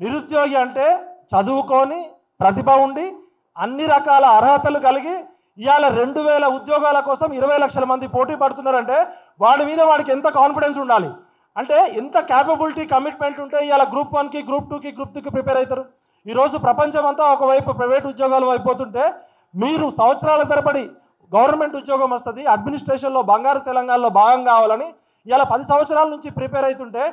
నిరుద్యోగి అంటే చదువుకొని ప్రతిభ ఉండి అన్ని రకాల అర్హతలు కలిగి ఇవాళ 2000 ఉద్యోగాల కోసం 20 లక్షల మంది పోటీ పడుతున్నారంటే వాడి మీద వాడికి ఎంత కాన్ఫిడెన్స్ ఉండాలి, అంటే ఎంత క్యాపబిలిటీ కమిట్మెంట్ ఉంటే ఇవాళ గ్రూప్ 1కి గ్రూప్ 2కి గ్రూప్ 3కి ప్రిపేర్ అవుతారు. ఈరోజు ప్రపంచం అంతా ఒకవైపు ప్రైవేట్ ఉద్యోగాలు అయిపోతుంటే మీరు సంవత్సరాల తరబడి గవర్నమెంట్ ఉద్యోగం వస్తుంది, అడ్మినిస్ట్రేషన్లో బంగారు తెలంగాణలో భాగం కావాలని ఇలా 10 సంవత్సరాల నుంచి ప్రిపేర్ అవుతుంటే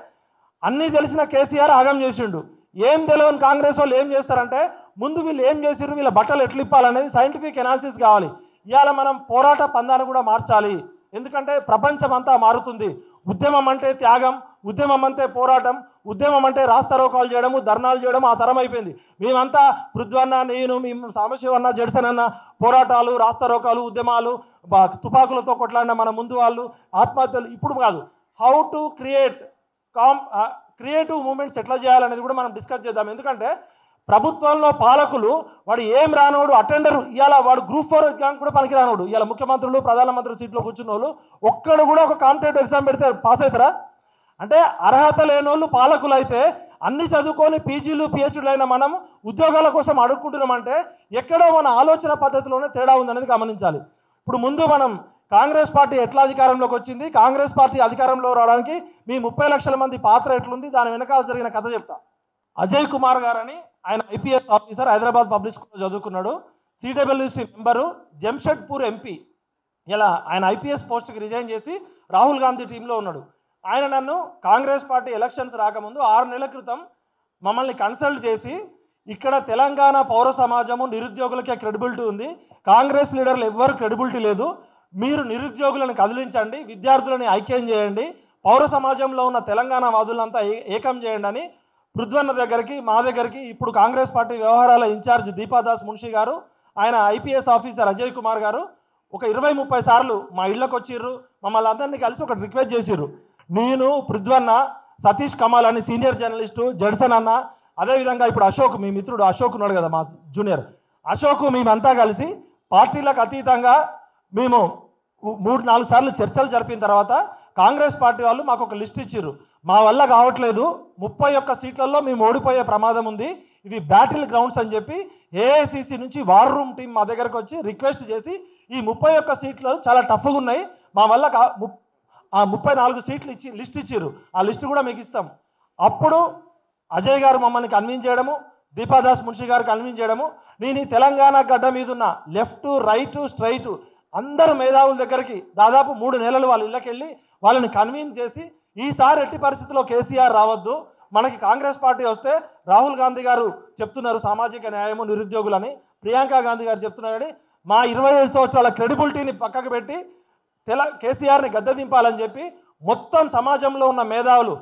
అన్నీ తెలిసిన కేసీఆర్ ఆగం చేసిండు. ఏం తెలియని కాంగ్రెస్ వాళ్ళు ఏం చేస్తారంటే ముందు వీళ్ళు ఏం చేసిర్రు, వీళ్ళ బట్టలు ఎట్లు ఇప్పాలనేది సైంటిఫిక్ ఎనాలిసిస్ కావాలి. ఇవాళ మనం పోరాట పందాన్ని కూడా మార్చాలి, ఎందుకంటే ప్రపంచం అంతా మారుతుంది. ఉద్యమం అంటే త్యాగం, ఉద్యమం అంటే పోరాటం, ఉద్యమం అంటే రాస్తారోకాలు చేయడము, ధర్నాలు చేయడం ఆ తరం అయిపోయింది. మేమంతా పృథ్వన్న, నేను, మేము సాంబశివన్న, జడ్సన్ అన్న పోరాటాలు, రాస్తారోకాలు, ఉద్యమాలు, తుపాకులతో కొట్లాడిన మన ముందు వాళ్ళు ఆత్మహత్యలు ఇప్పుడు కాదు. హౌ టు క్రియేటివ్ మూమెంట్స్ ఎట్లా చేయాలనేది కూడా మనం డిస్కస్ చేద్దాం. ఎందుకంటే ప్రభుత్వంలో పాలకులు వాడు ఏం రానోడు అటెండర్, ఇవాళ వాడు గ్రూప్ 4 ఎగ్జామ్ కూడా పనికి రానోడు, ఇవాళ ముఖ్యమంత్రులు ప్రధానమంత్రి సీట్లో కూర్చున్న వాళ్ళు ఒక్కడు కూడా ఒక కాంపిటేటివ్ ఎగ్జామ్ పెడితే పాస్ అవుతారా? అంటే అర్హత లేని వాళ్ళు పాలకులు అయితే అన్ని చదువుకొని పీజీలు పిహెచ్డీలు అయిన మనం ఉద్యోగాల కోసం అడుక్కుంటున్నామంటే ఎక్కడో మన ఆలోచన పద్ధతిలోనే తేడా ఉందనేది గమనించాలి. ఇప్పుడు ముందు మనం కాంగ్రెస్ పార్టీ ఎట్లా అధికారంలోకి వచ్చింది, కాంగ్రెస్ పార్టీ అధికారంలో రావడానికి మీ 30 లక్షల మంది పాత్ర ఎట్లుంది, దాని వెనకాల జరిగిన కథ చెప్తా. అజయ్ కుమార్ గారని ఆయన ఐపీఎస్ ఆఫీసర్, హైదరాబాద్ పబ్లిక్ స్కూల్లో చదువుకున్నాడు, సిడబ్ల్యూసి మెంబరు, జంషెడ్పూర్ ఎంపీ. ఇలా ఆయన ఐపీఎస్ పోస్ట్కి రిజైన్ చేసి రాహుల్ గాంధీ టీంలో ఉన్నాడు. ఆయన నన్ను కాంగ్రెస్ పార్టీ ఎలక్షన్స్ రాకముందు 6 నెలల క్రితం మమ్మల్ని కన్సల్ట్ చేసి ఇక్కడ తెలంగాణ పౌర సమాజము నిరుద్యోగులకే క్రెడిబిలిటీ ఉంది, కాంగ్రెస్ లీడర్లు ఎవ్వరు క్రెడిబిలిటీ లేదు, మీరు నిరుద్యోగులను కదిలించండి, విద్యార్థులని ఐక్యం చేయండి, పౌర సమాజంలో ఉన్న తెలంగాణ వాదులంతా ఏకం చేయండి అని పృథ్వన్న దగ్గరికి, మా దగ్గరికి ఇప్పుడు కాంగ్రెస్ పార్టీ వ్యవహారాల ఇన్ఛార్జ్ దీపాదాస్ మున్షి గారు, ఆయన ఐపీఎస్ ఆఫీసర్ అజయ్ కుమార్ గారు ఒక 20-30 సార్లు మా ఇళ్ళకి వచ్చిర్రు, మమ్మల్ని అందరినీ కలిసి ఒక రిక్వెస్ట్ చేసిర్రు. నేను, పృథ్వన్న, సతీష్ కమాల్ అని సీనియర్ జర్నలిస్టు, జడ్సన్ అన్న, అదేవిధంగా ఇప్పుడు అశోక్, మీ మిత్రుడు అశోక్ ఉన్నాడు కదా మా జూనియర్ అశోక్, మేమంతా కలిసి పార్టీలకు అతీతంగా మేము 3-4 సార్లు చర్చలు జరిపిన తర్వాత కాంగ్రెస్ పార్టీ వాళ్ళు మాకు ఒక లిస్ట్ ఇచ్చిర్రు. మా వల్ల కావట్లేదు, 31 సీట్లలో మేము ఓడిపోయే ప్రమాదం ఉంది, ఇవి బ్యాటిల్ గ్రౌండ్స్ అని చెప్పి ఏఐసిసి నుంచి వార్ రూమ్ టీం మా దగ్గరకు వచ్చి రిక్వెస్ట్ చేసి ఈ 31 సీట్లు చాలా టఫ్గా ఉన్నాయి, మా వల్ల 34 సీట్లు ఇచ్చి లిస్ట్ ఇచ్చిర్రు, ఆ లిస్ట్ కూడా మీకు ఇస్తాం. అప్పుడు అజయ్ గారు మమ్మల్ని కన్విన్స్ చేయడము, దీపాదాస్ మున్షి గారు కన్విన్స్ చేయడము, నేను ఈ తెలంగాణ గడ్డ మీద ఉన్న లెఫ్ట్ రైట్ స్ట్రైట్ అందరు మేధావుల దగ్గరికి దాదాపు 3 నెలలు వాళ్ళ ఇళ్ళకి వెళ్ళి వాళ్ళని కన్విన్స్ చేసి ఈసారి ఎట్టి పరిస్థితుల్లో కేసీఆర్ రావద్దు, మనకి కాంగ్రెస్ పార్టీ వస్తే రాహుల్ గాంధీ గారు చెప్తున్నారు సామాజిక న్యాయము నిరుద్యోగులని, ప్రియాంక గాంధీ గారు చెప్తున్నారని మా 25 సంవత్సరాల క్రెడిబిలిటీని పక్కకు పెట్టి కేసీఆర్ని గద్దె దింపాలని చెప్పి మొత్తం సమాజంలో ఉన్న మేధావులు,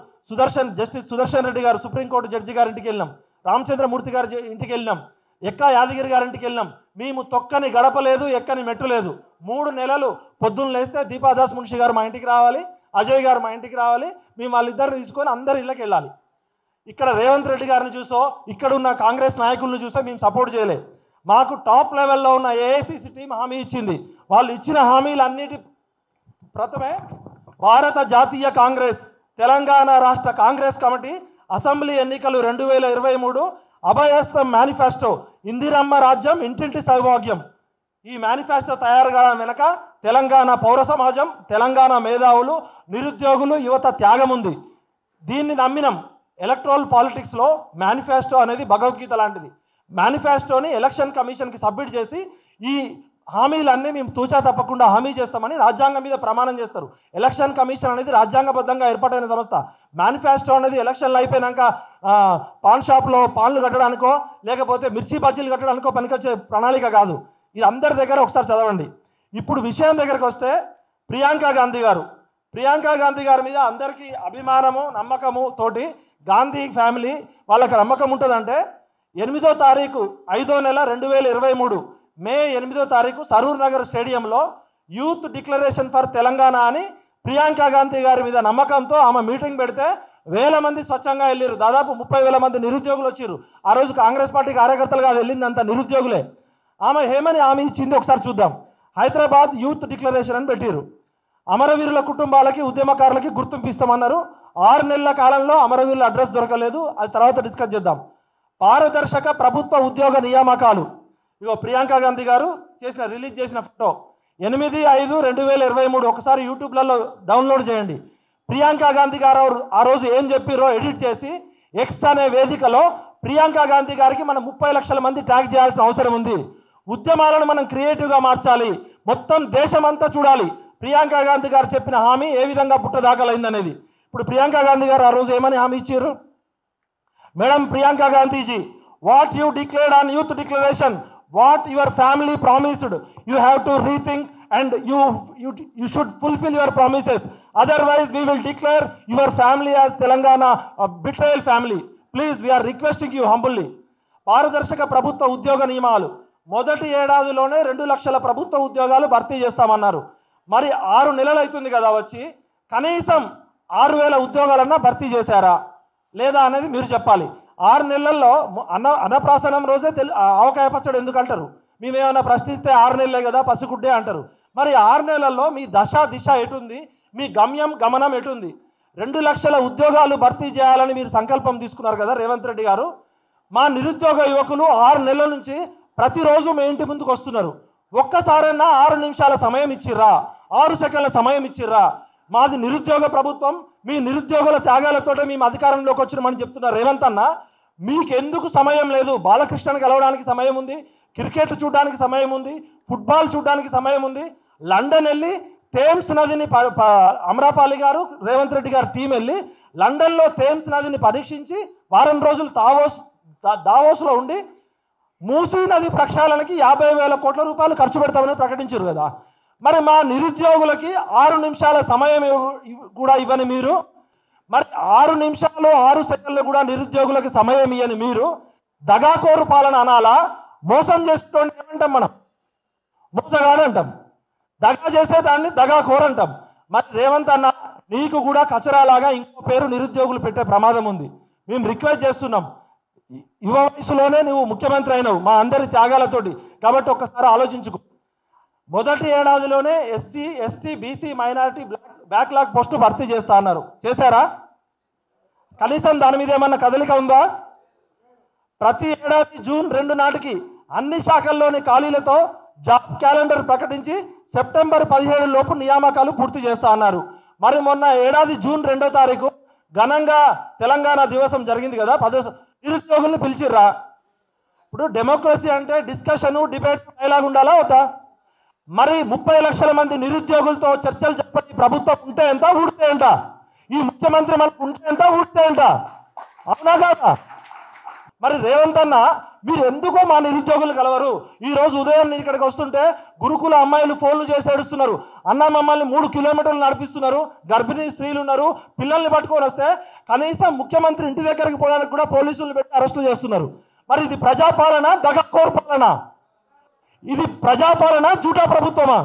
జస్టిస్ సుదర్శన్ రెడ్డి గారు సుప్రీంకోర్టు జడ్జి గారి ఇంటికి వెళ్ళినాం, రామచంద్రమూర్తి గారి ఇంటికి వెళ్ళినాం, ఎక్కా యాదగిరి గారి ఇంటికి వెళ్ళినాం, మేము తొక్కని గడప లేదు, ఎక్కని మెట్టు లేదు. 3 నెలలు పొద్దున్న లేస్తే దీపాదాస్ మున్షి గారు మా ఇంటికి రావాలి, అజయ్ గారు మా ఇంటికి రావాలి, మేము వాళ్ళిద్దరిని తీసుకొని అందరి ఇళ్ళకి వెళ్ళాలి. ఇక్కడ రేవంత్ రెడ్డి గారిని చూసో ఇక్కడ ఉన్న కాంగ్రెస్ నాయకులను చూసో మేము సపోర్ట్ చేయలే, మాకు టాప్ లెవెల్లో ఉన్న ఏఐసిసి టీం హామీ ఇచ్చింది. వాళ్ళు ఇచ్చిన హామీలన్నిటి ప్రథమే భారత జాతీయ కాంగ్రెస్ తెలంగాణ రాష్ట్ర కాంగ్రెస్ కమిటీ అసెంబ్లీ ఎన్నికలు 2023 అభయహస్తం మేనిఫెస్టో, ఇందిరమ్మ రాజ్యం ఇంటింటి సౌభాగ్యం, ఈ మేనిఫెస్టో తయారు కావడం వెనక తెలంగాణ పౌర సమాజం, తెలంగాణ మేధావులు, నిరుద్యోగులు, యువత త్యాగం ఉంది. దీన్ని నమ్మినం. ఎలక్ట్రల్ పాలిటిక్స్లో మేనిఫెస్టో అనేది భగవద్గీత లాంటిది. మేనిఫెస్టోని ఎలక్షన్ కమిషన్కి సబ్మిట్ చేసి ఈ హామీలన్నీ మేము తూచా తప్పకుండా హామీ చేస్తామని రాజ్యాంగం మీద ప్రమాణం చేస్తారు. ఎలక్షన్ కమిషన్ అనేది రాజ్యాంగబద్ధంగా ఏర్పాటైన సంస్థ. మేనిఫెస్టో అనేది ఎలక్షన్లు అయిపోయినాక పాన్ షాప్లో పాన్లు కట్టడానికో లేకపోతే మిర్చి బజ్జీలు కట్టడానికో పనికొచ్చే ప్రణాళిక కాదు. ఇది అందరి దగ్గర ఒకసారి చదవండి. ఇప్పుడు విషయం దగ్గరకు వస్తే ప్రియాంక గాంధీ గారి మీద అందరికీ అభిమానము నమ్మకము తోటి గాంధీ ఫ్యామిలీ వాళ్ళకి నమ్మకం ఉంటుందంటే 8వ తారీఖు 5వ నెల 2023 మే 8వ తారీఖు సరూర్ నగర్ స్టేడియంలో యూత్ డిక్లరేషన్ ఫర్ తెలంగాణ అని ప్రియాంక గాంధీ గారి మీద నమ్మకంతో ఆమె మీటింగ్ పెడితే 1000 మంది స్వచ్ఛంగా వెళ్ళారు. దాదాపు 30,000 మంది నిరుద్యోగులు వచ్చారు. ఆ రోజు కాంగ్రెస్ పార్టీ కార్యకర్తలు కాదు వెళ్ళిందంతా నిరుద్యోగులే. ఆమె హేమని ఆమె ఇచ్చింది ఒకసారి చూద్దాం. హైదరాబాద్ యూత్ డిక్లరేషన్ అని పెట్టారు. అమరవీరుల కుటుంబాలకి ఉద్యమకారులకి గుర్తింపు ఇస్తామన్నారు. 6 నెలల కాలంలో అమరవీరుల అడ్రస్ దొరకలేదు, అది తర్వాత డిస్కస్ చేద్దాం. పారదర్శక ప్రభుత్వ ఉద్యోగ నియామకాలు, ఇగో ప్రియాంక గాంధీ గారు రిలీజ్ చేసిన ఫోటో 8/5/2023 ఒకసారి యూట్యూబ్లలో డౌన్లోడ్ చేయండి. ప్రియాంక గాంధీ గారు ఆ రోజు ఏం చెప్పారో ఎడిట్ చేసి ఎక్స్ అనే వేదికలో ప్రియాంక గాంధీ గారికి మనం 30 లక్షల మంది ట్యాగ్ చేయాల్సిన అవసరం ఉంది. ఉద్యమాలను మనం క్రియేటివ్గా మార్చాలి, మొత్తం దేశమంతా చూడాలి ప్రియాంక గాంధీ గారు చెప్పిన హామీ ఏ విధంగా పుట్టదాఖలైందనేది. ఇప్పుడు ప్రియాంక గాంధీ గారు ఆ రోజు ఏమని హామీ ఇచ్చారు? Madam Priyanka Gandhiji, what you declared on youth declaration, what your family promised, you have to rethink and you should fulfill your promises, otherwise we will declare your family as Telangana a betrayal family. Please, we are requesting you humbly. పారదర్శక ప్రభుత్వ ఉద్యోగ నియమాలు, మొదటి ఏడాదిలోనే 2 లక్షల ప్రభుత్వ ఉద్యోగాలు భర్తీ చేస్తామన్నారు. మరి 6 నెలలు అవుతుంది కదా వచ్చి, కనీసం 6,000 ఉద్యోగాలన్నా భర్తీ చేశారా లేదా అనేది మీరు చెప్పాలి. 6 నెలల్లో అన్నప్రాసనం రోజే ఆవకాయ పచ్చడి ఎందుకు అంటారు? మేమేమైనా ప్రశ్నిస్తే 6 నెలలే కదా పసిగుడ్డే అంటారు. మరి 6 నెలల్లో మీ దశ దిశ ఎటుంది, మీ గమనం ఎటుంది? 2 లక్షల ఉద్యోగాలు భర్తీ చేయాలని మీరు సంకల్పం తీసుకున్నారు కదా రేవంత్ రెడ్డి గారు. మా నిరుద్యోగ యువకులు 6 నెలల నుంచి ప్రతిరోజు మీ ఇంటి ముందుకు వస్తున్నారు. ఒక్కసారైనా 6 నిమిషాల సమయం ఇచ్చిర్రా, 6 సెకండ్ల సమయం ఇచ్చిర్రా? మాది నిరుద్యోగ ప్రభుత్వం, మీ నిరుద్యోగుల త్యాగాలతోటే మేము అధికారంలోకి వచ్చినామని చెప్తున్నారు రేవంత్ అన్న. మీకెందుకు సమయం లేదు? బాలకృష్ణని కలవడానికి సమయం ఉంది, క్రికెట్ చూడడానికి సమయం ఉంది, ఫుట్బాల్ చూడడానికి సమయం ఉంది. లండన్ వెళ్ళి థేమ్స్ నదిని అమరాపాలి గారు రేవంత్ రెడ్డి గారు టీం వెళ్ళి లండన్లో థేమ్స్ నదిని పరీక్షించి వారం రోజులు దావోస్లో ఉండి మూసీ నది ప్రక్షాళనకి 50,000 కోట్ల రూపాయలు ఖర్చు పెడతామని ప్రకటించారు కదా. మరి మా నిరుద్యోగులకి 6 నిమిషాల సమయం కూడా ఇవ్వని మీరు, మరి 6 నిమిషాలు 6 సెకండ్లు కూడా నిరుద్యోగులకు సమయం ఇవ్వని మీరు దగాకోరు పాలన అనాలా? మోసం చేసేటోండి ఏమంటాం? మనం మోసగాడు అంటాం, దగా చేసేదాన్ని దగాకోరు అంటాం. మరి రేవంత్ అన్న, నీకు కూడా కచరాలాగా ఇంకో పేరు నిరుద్యోగులు పెట్టే ప్రమాదం ఉంది. మేము రిక్వెస్ట్ చేస్తున్నాం, యువ వయసులోనే నువ్వు ముఖ్యమంత్రి అయినావు మా అందరి త్యాగాలతోటి, కాబట్టి ఒక్కసారి ఆలోచించుకో. మొదటి ఏడాదిలోనే SC ST BC minority backlog post భర్తీ చేస్తా అన్నారు, చేశారా? కనీసం దాని మీద ఏమన్నా కదలిక ఉందా? ప్రతి ఏడాది జూన్ 2 నాటికి అన్ని శాఖల్లోని ఖాళీలతో జాబ్ క్యాలెండర్ ప్రకటించి సెప్టెంబర్ 17 లోపు నియామకాలు పూర్తి చేస్తా అన్నారు. మరి మొన్న ఏడాది జూన్ 2వ తారీఖు ఘనంగా తెలంగాణ దివసం జరిగింది కదా, నిరుద్యోగుల్ని పిలిచిర్రా? ఇప్పుడు డెమోక్రసీ అంటే డిస్కషను డిబేట్ డైలాగ్ ఉండాలా వద్దా? మరి 30 లక్షల మంది నిరుద్యోగులతో చర్చలు చెప్పని ప్రభుత్వం ఉంటే ఎంత, ఊడితే ఎంత? ఈ ముఖ్యమంత్రి మనకు ఉంటే ఎంత, ఊడితే ఎంత? అవునా కాదా? మరి రేవంత్ అన్న, మీరు ఎందుకో మా నిరుద్యోగులు కలవరు? ఈ రోజు ఉదయం నేను ఇక్కడికి వస్తుంటే గురుకుల అమ్మాయిలు ఫోన్లు చేసి ఏడుస్తున్నారు, అన్న మమ్మల్ని 3 కిలోమీటర్లు నడిపిస్తున్నారు, గర్భిణీ స్త్రీలు ఉన్నారు, పిల్లల్ని పట్టుకొని వస్తే కనీసం ముఖ్యమంత్రి ఇంటి దగ్గరికి పోవడానికి కూడా పోలీసులు పెట్టి అరెస్టు చేస్తున్నారు. మరి ఇది ప్రజాపాలన, దగాకోరు పాలన? ఇది ప్రజాపాలన, జూటా ప్రభుత్వమా?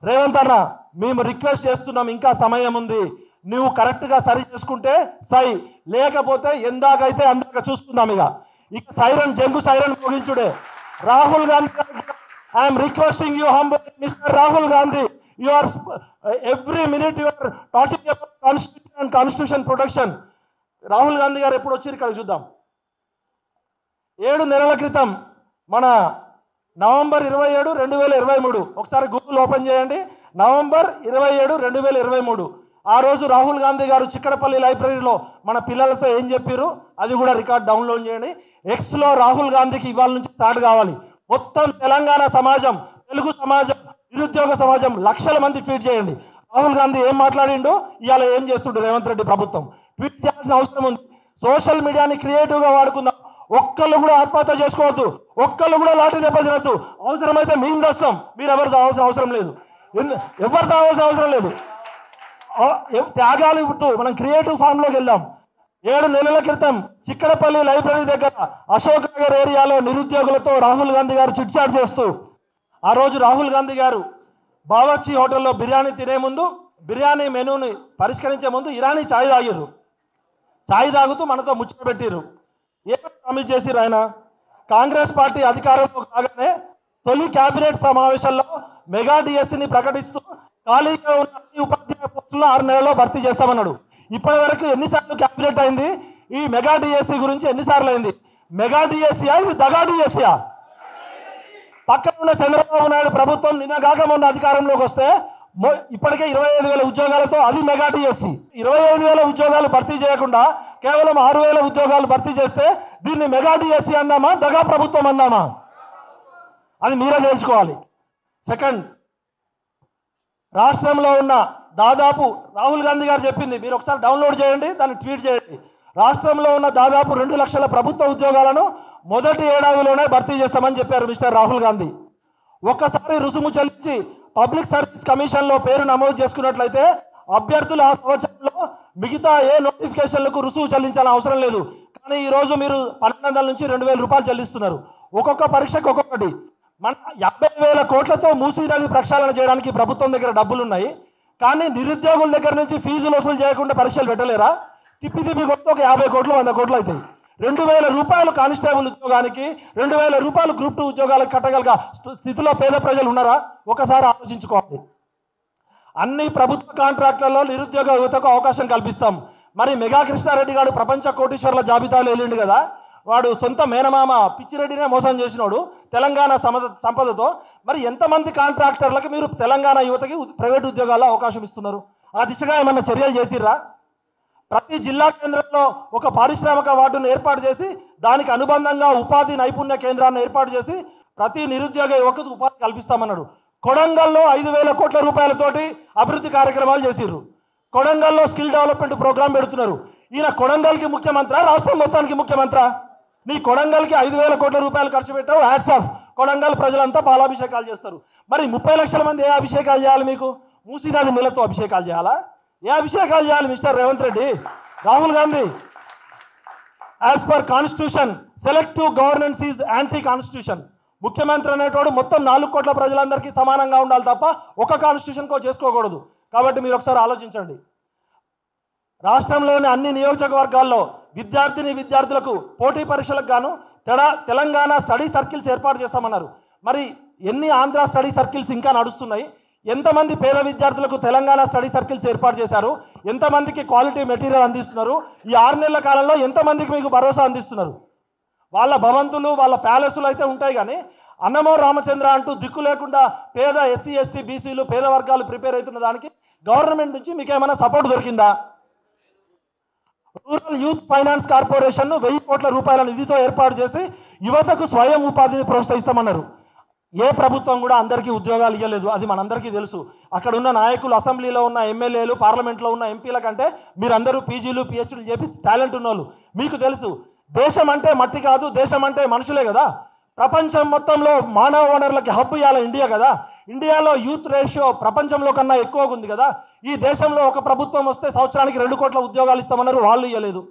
రేవంత్ అన్న, మేము రిక్వెస్ట్ చేస్తున్నాం, ఇంకా సమయం ఉంది, నువ్వు కరెక్ట్గా సరి చేసుకుంటే సై, లేకపోతే ఎందాకైతే అందాక చూసుకుందాం. ఇక సైరన్, జంగు సైరన్ మోగించుడే. Rahul Gandhi, I'm requesting you humble mister Rahul Gandhi, you are every minute you are talking about constitution and constitution protection. Rahul Gandhi గారు ఎప్పుడు వచ్చారు ఇక్కడ చూద్దాం. 7 నెలల క్రితం మన నవంబర్ 27, 2023, ఒకసారి గూగుల్ ఓపెన్ చేయండి, నవంబర్ 27, 2023. ఆ రోజు రాహుల్ గాంధీ గారు చిక్కడపల్లి లైబ్రరీలో మన పిల్లలతో ఏం చెప్పారు అది కూడా రికార్డ్ డౌన్లోడ్ చేయండి. ఎక్స్లో రాహుల్ గాంధీకి ఇవాళ నుంచి స్టార్ట్ కావాలి. మొత్తం తెలంగాణ సమాజం, తెలుగు సమాజం, నిరుద్యోగ సమాజం లక్షల మంది ట్వీట్ చేయండి. రాహుల్ గాంధీ ఏం మాట్లాడిండో, ఇవాళ ఏం చేస్తుండే రేవంత్ రెడ్డి ప్రభుత్వం, ట్వీట్ చేయాల్సిన అవసరం ఉంది. సోషల్ మీడియాని క్రియేటివ్గా వాడుకుందాం. ఒక్కళ్ళు కూడా ఆత్మహత్య చేసుకోవద్దు, ఒక్కళ్ళు కూడా లాఠీ దెబ్బ తినద్దు. అవసరమైతే మేము చేస్తాం, మీరు ఎవరు చావాల్సిన అవసరం లేదు, ఎవరు చావాల్సిన అవసరం లేదు. త్యాగాలు ఇవ్వద్దు, మనం క్రియేటివ్ ఫామ్లోకి వెళ్దాం. 7 నెలల క్రితం చిక్కడపల్లి లైబ్రరీ దగ్గర అశోక్ నగర్ ఏరియాలో నిరుద్యోగులతో రాహుల్ గాంధీ గారు చిట్చాట్ చేస్తూ, ఆ రోజు రాహుల్ గాంధీ గారు బావర్చి హోటల్లో బిర్యానీ తినే ముందు, బిర్యానీ మెనూని పరిష్కరించే ముందు ఇరానీ ఛాయ్ తాగిర్రు. ఛాయ్ తాగుతూ మనతో ముచ్చట పెట్టిర్రు. ఏమని ప్రామిస్ చేసిర్రు ఆయన? కాంగ్రెస్ పార్టీ అధికారంలో కాగానే తొలి కేబినెట్ సమావేశంలో మెగా డిఎస్సిని ప్రకటిస్తూ ఖాళీగా ఉన్న ఉపాధ్యాయ పోస్టులను 6 నెలల్లో భర్తీ చేస్తామన్నాడు. ఇప్పటి వరకు ఎన్నిసార్లు క్యాబినెట్ అయింది? ఈ మెగా డిఎస్సి గురించి ఎన్నిసార్లు అయింది? మెగా డిఎస్సియా ఇది దగా డిఎస్సియా? పక్కన ఉన్న చంద్రబాబు నాయుడు ప్రభుత్వం నిన్నగాక మొన్న అధికారంలోకి వస్తే ఇప్పటికే 25,000 ఉద్యోగాలతో అది మెగా డిఎస్సి. 25,000 ఉద్యోగాలు భర్తీ చేయకుండా కేవలం 6,000 ఉద్యోగాలు భర్తీ చేస్తే దీన్ని మెగా డిఎస్సి అందామా, దగా ప్రభుత్వం అందామా? అది మీరే నేర్చుకోవాలి. సెకండ్, రాష్ట్రంలో ఉన్న దాదాపు రాహుల్ గాంధీ గారు చెప్పింది, మీరు ఒకసారి డౌన్లోడ్ చేయండి, దాన్ని ట్వీట్ చేయండి. రాష్ట్రంలో ఉన్న దాదాపు 2 లక్షల ప్రభుత్వ ఉద్యోగాలను మొదటి ఏడాదిలోనే భర్తీ చేస్తామని చెప్పారు మిస్టర్ రాహుల్ గాంధీ. ఒక్కసారి రుసుము చెల్లించి పబ్లిక్ సర్వీస్ కమిషన్లో పేరు నమోదు చేసుకున్నట్లయితే అభ్యర్థులు ఆ సంవత్సరంలో మిగతా ఏ నోటిఫికేషన్లకు రుసుము చెల్లించాల్సిన అవసరం లేదు. కానీ ఈరోజు మీరు 1,200 నుంచి 2,000 రూపాయలు చెల్లిస్తున్నారు. ఒక్కొక్క పరీక్షకు ఒక్కొక్కటి. మన 50,000 కోట్లతో మూసీ నది ప్రక్షాళన చేయడానికి ప్రభుత్వం దగ్గర డబ్బులు ఉన్నాయి. కానీ నిరుద్యోగుల దగ్గర నుంచి ఫీజులు వసూలు చేయకుండా పరీక్షలు పెట్టలేరా? తిప్పి కొట్టి ఒక 50 కోట్లు 100 కోట్లు అవుతాయి. 2,000 రూపాయలు కానిస్టేబుల్ ఉద్యోగానికి, 2,000 రూపాయలు గ్రూప్ 2 ఉద్యోగాలకు కట్టగల స్థితిలో పేద ప్రజలు ఉన్నారా? ఒకసారి ఆలోచించుకోవాలి. అన్ని ప్రభుత్వ కాంట్రాక్టులలో నిరుద్యోగ యువతకు అవకాశం కల్పిస్తాం. మరి మెగా కృష్ణారెడ్డి గారు ప్రపంచ కోటీశ్వర్ల జాబితాలో వెళ్ళిండు కదా, వాడు సొంత మేనమామ పిచ్చిరెడ్డినే మోసం చేసినోడు తెలంగాణ సంపదతో. మరి ఎంతమంది కాంట్రాక్టర్లకు మీరు తెలంగాణ యువతకి ప్రైవేట్ ఉద్యోగాల్లో అవకాశం ఇస్తున్నారు? ఆ దిశగా ఏమన్నా చర్యలు చేసిర్రా? ప్రతి జిల్లా కేంద్రంలో ఒక పారిశ్రామిక వార్డును ఏర్పాటు చేసి దానికి అనుబంధంగా ఉపాధి నైపుణ్య కేంద్రాన్ని ఏర్పాటు చేసి ప్రతి నిరుద్యోగ యువకులకు ఉపాధి కల్పిస్తామన్నాడు. కొడంగల్లో 5,000 కోట్ల రూపాయలతోటి అభివృద్ధి కార్యక్రమాలు చేసిర్రు. కొడంగల్లో స్కిల్ డెవలప్మెంట్ ప్రోగ్రాం పెడుతున్నారు. ఈయన కొడంగల్కి ముఖ్యమంత్రి, రాష్ట్రం మొత్తానికి ముఖ్యమంత్రి. నీ కొడంగల్కి 5,000 కోట్ల రూపాయలు ఖర్చు పెట్టావు, హ్యాట్స్ ఆఫ్. కొడంగల్ ప్రజలంతా పాలాభిషేకాలు చేస్తారు. మరి 30 లక్షల మంది ఏ అభిషేకాలు చేయాలి? మీకు మూసీ నది నీళ్ళతో అభిషేకాలు చేయాలా? ఏ అభిషేకాలు చేయాలి mister Revanth Reddy, Rahul Gandhi? As per constitution selective governance is anti constitution. ముఖ్యమంత్రి అనేటోడు మొత్తం 4 కోట్ల ప్రజలందరికీ సమానంగా ఉండాలి తప్ప ఒక కాన్స్టిట్యూషన్కో చేసుకోకూడదు. కాబట్టి మీరు ఒకసారి ఆలోచించండి. రాష్ట్రంలోని అన్ని నియోజకవర్గాల్లో విద్యార్థులకు పోటీ పరీక్షలకు గాను తెలంగాణ స్టడీ సర్కిల్స్ ఏర్పాటు చేస్తామన్నారు. మరి ఎన్ని ఆంధ్ర స్టడీ సర్కిల్స్ ఇంకా నడుస్తున్నాయి? ఎంతమంది పేద విద్యార్థులకు తెలంగాణ స్టడీ సర్కిల్స్ ఏర్పాటు చేశారు? ఎంతమందికి క్వాలిటీ మెటీరియల్ అందిస్తున్నారు? ఈ 6 నెలల కాలంలో ఎంతమందికి మీకు భరోసా అందిస్తున్నారు? వాళ్ళ భవంతులు, వాళ్ళ ప్యాలెస్లు అయితే ఉంటాయి, కానీ అన్నమో రామచంద్ర అంటూ దిక్కు లేకుండా పేద ఎస్సీ ఎస్టీ బీసీలు పేద వర్గాలు ప్రిపేర్ అవుతున్న దానికి గవర్నమెంట్ నుంచి మీకు ఏమైనా సపోర్ట్ దొరికిందా? రూరల్ యూత్ ఫైనాన్స్ కార్పొరేషన్ 1,000 కోట్ల రూపాయల నిధితో ఏర్పాటు చేసి యువతకు స్వయం ఉపాధిని ప్రోత్సహిస్తామన్నారు. ఏ ప్రభుత్వం కూడా అందరికీ ఉద్యోగాలు ఇవ్వలేదు, అది మనందరికీ తెలుసు. అక్కడ ఉన్న నాయకులు, అసెంబ్లీలో ఉన్న ఎమ్మెల్యేలు, పార్లమెంట్లో ఉన్న ఎంపీల కంటే మీరందరూ పీజీలు పిహెచ్డీలు చేపి టాలెంట్ ఉన్నోళ్ళు. మీకు తెలుసు, దేశం అంటే మట్టి కాదు, దేశం అంటే మనుషులే కదా. ప్రపంచం మొత్తంలో మానవ వనరులకి హబ్ ఇవ్వాలి ఇండియా కదా. ఇండియాలో యూత్ రేషియో ప్రపంచంలో కన్నా ఎక్కువగా ఉంది కదా. ఈ దేశంలో ఒక ప్రభుత్వం వస్తే సంవత్సరానికి 2 కోట్ల ఉద్యోగాలు ఇస్తామన్నారు, వాళ్ళు ఇవ్వలేదు.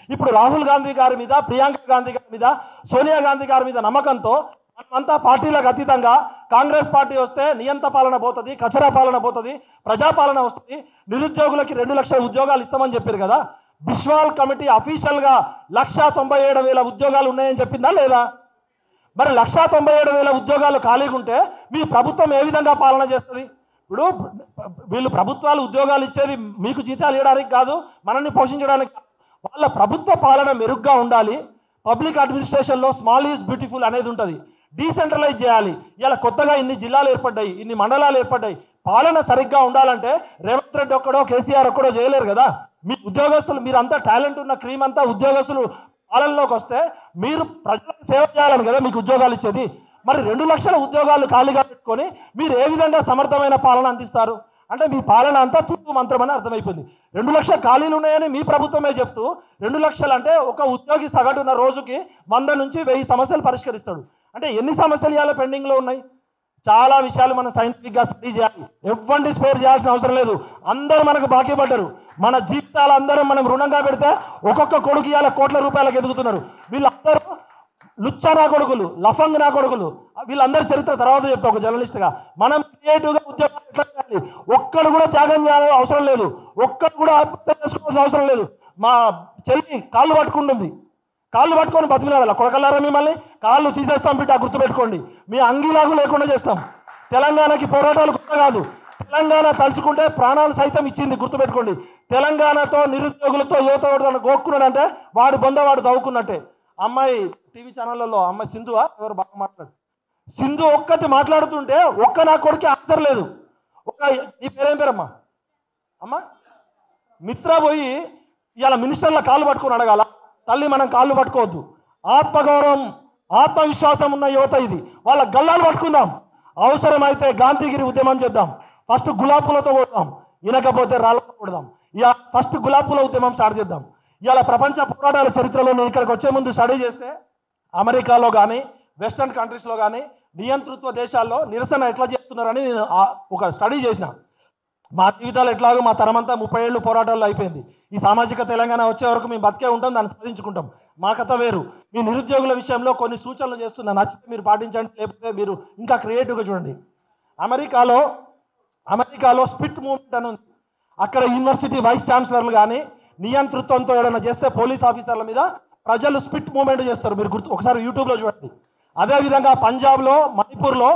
ఇప్పుడు రాహుల్ గాంధీ గారి మీద, ప్రియాంక గాంధీ గారి మీద, సోనియా గాంధీ గారి మీద నమ్మకంతో మనమంతా పార్టీలకు అతీతంగా కాంగ్రెస్ పార్టీ వస్తే నియంత పాలన పోతుంది, కచరా పాలన పోతుంది, ప్రజాపాలన వస్తుంది, నిరుద్యోగులకి 2 లక్షల ఉద్యోగాలు ఇస్తామని చెప్పారు కదా. బిశ్వాల్ కమిటీ అఫీషియల్గా 1,97,000 ఉద్యోగాలు ఉన్నాయని చెప్పిందా లేదా? మరి 1,97,000 ఉద్యోగాలు ఖాళీగా ఉంటే మీ ప్రభుత్వం ఏ విధంగా పాలన చేస్తుంది? ఇప్పుడు వీళ్ళు ప్రభుత్వాలు ఉద్యోగాలు ఇచ్చేది మీకు జీతాలు ఇవ్వడానికి కాదు, మనల్ని పోషించడానికి. వాళ్ళ ప్రభుత్వ పాలన మెరుగ్గా ఉండాలి. పబ్లిక్ అడ్మినిస్ట్రేషన్లో స్మాల్ ఈజ్ బ్యూటిఫుల్ అనేది ఉంటుంది. డీసెంట్రలైజ్ చేయాలి. ఇలా కొత్తగా ఇన్ని జిల్లాలు ఏర్పడ్డాయి, ఇన్ని మండలాలు ఏర్పడ్డాయి. పాలన సరిగ్గా ఉండాలంటే రేవంత్ రెడ్డి ఒక్కడో కేసీఆర్ ఒక్కడో చేయలేరు కదా. మీ ఉద్యోగస్తులు, మీరంతా టాలెంట్ ఉన్న క్రీమ్ అంతా ఉద్యోగస్తులు పాలనలోకి వస్తే మీరు ప్రజలకు సేవ చేయాలని కదా మీకు ఉద్యోగాలు ఇచ్చేది. మరి 2 లక్షల ఉద్యోగాలు ఖాళీగా పెట్టుకొని మీరు ఏ విధంగా సమర్థమైన పాలన అందిస్తారు? అంటే మీ పాలన అంతా తూర్పు మంత్రం అని అర్థమైపోయింది. 2 లక్షల ఖాళీలు ఉన్నాయని మీ ప్రభుత్వమే చెప్తూ 2 లక్షలు అంటే ఒక ఉద్యోగి సగటున రోజుకి 100 నుంచి 1000 సమస్యలు పరిష్కరిస్తాడు. అంటే ఎన్ని సమస్యలు ఇవాళ పెండింగ్లో ఉన్నాయి? చాలా విషయాలు మనం సైంటిఫిక్గా స్టడీ చేయాలి. ఎవరిని స్పేర్ చేయాల్సిన అవసరం లేదు. అందరూ మనకు బాకీ పడ్డారు. మన జీవితాలు అందరం మనం రుణంగా పెడితే ఒక్కొక్క కొడుకు ఇవాళ కోట్ల రూపాయలకు ఎదుగుతున్నారు. వీళ్ళందరూ లుచ్చా నా కొడుకులు, లఫంగ్ నా కొడుకులు. వీళ్ళందరి చరిత్ర తర్వాత చెప్తా ఒక జర్నలిస్ట్గా. మనం క్రియేటివ్గా ఉద్యోగాలు ఎట్లా చేయాలి? ఒక్కడు కూడా త్యాగం చేయాల్సిన అవసరం లేదు, ఒక్కడు కూడా ఆత్మహత్య చేసుకోవాల్సిన అవసరం లేదు. మా చెల్లి కాళ్ళు పట్టుకుంటుంది, కాళ్ళు పట్టుకొని బతికినాడు. కొడకల్లారా మిమ్మల్ని కాళ్ళు తీసేస్తాం బిడ్డ, గుర్తుపెట్టుకోండి. మీ అంగీలాగు లేకుండా చేస్తాం. తెలంగాణకి పోరాటాలు కొత్త కాదు. తెలంగాణ తలుచుకుంటే ప్రాణాలు సైతం ఇచ్చింది, గుర్తుపెట్టుకోండి. తెలంగాణతో నిరుద్యోగులతో యువత గోక్కున్నాడంటే వాడు బొంద వాడు తవ్వుకున్నట్టే. అమ్మాయి టీవీ ఛానళ్ళలో అమ్మాయి సింధు ఎవరు బాగా మాట్లాడు, సింధు ఒక్కటి మాట్లాడుతుంటే ఒక్క నా కొడుకు ఆన్సర్ లేదు. నీ పేరేం పేరమ్మా? అమ్మా మిత్ర పోయి ఇవాళ మినిస్టర్ల కాళ్ళు పట్టుకొని అడగాల. తల్లి మనం కాళ్ళు పట్టుకోవద్దు. ఆత్మగౌరవం ఆత్మవిశ్వాసం ఉన్న యువత ఇది. వాళ్ళ గల్లాలు పట్టుకుందాం. అవసరమైతే గాంధీగిరి ఉద్యమం చేద్దాం. ఫస్ట్ గులాబీలతో కొడదాం, వినకపోతే రాళ్ళతో కొడదాం. ఇక ఫస్ట్ గులాబీల ఉద్యమం స్టార్ట్ చేద్దాం. ఇవాళ ప్రపంచ పోరాటాల చరిత్రలో నేను ఇక్కడికి వచ్చే ముందు స్టడీ చేస్తే అమెరికాలో కానీ వెస్టర్న్ కంట్రీస్లో కానీ నియంతృత్వ దేశాల్లో నిరసన ఎట్లా చేస్తున్నారని నేను ఒక స్టడీ చేసిన. మా జీవితాలు ఎట్లాగో మా తరమంతా 30 ఏళ్ళు పోరాటాల్లో అయిపోయింది. ఈ సామాజిక తెలంగాణ వచ్చే వరకు మేము బతికే ఉంటాం, దాన్ని సాధించుకుంటాం. మా కథ వేరు. మీ నిరుద్యోగుల విషయంలో కొన్ని సూచనలు చేస్తున్నా, నచ్చితే మీరు పాటించండి, లేకపోతే మీరు ఇంకా క్రియేటివ్గా చూడండి. అమెరికాలో స్పిట్ మూవ్మెంట్ అని ఉంది. అక్కడ యూనివర్సిటీ వైస్ ఛాన్సలర్లు కానీ నియంతృత్వంతో ఏదైనా చేస్తే పోలీస్ ఆఫీసర్ల మీద ప్రజలు స్పిట్ మూవ్మెంట్ చేస్తారు. మీరు ఒకసారి యూట్యూబ్లో చూడండి. అదేవిధంగా పంజాబ్లో మణిపూర్లో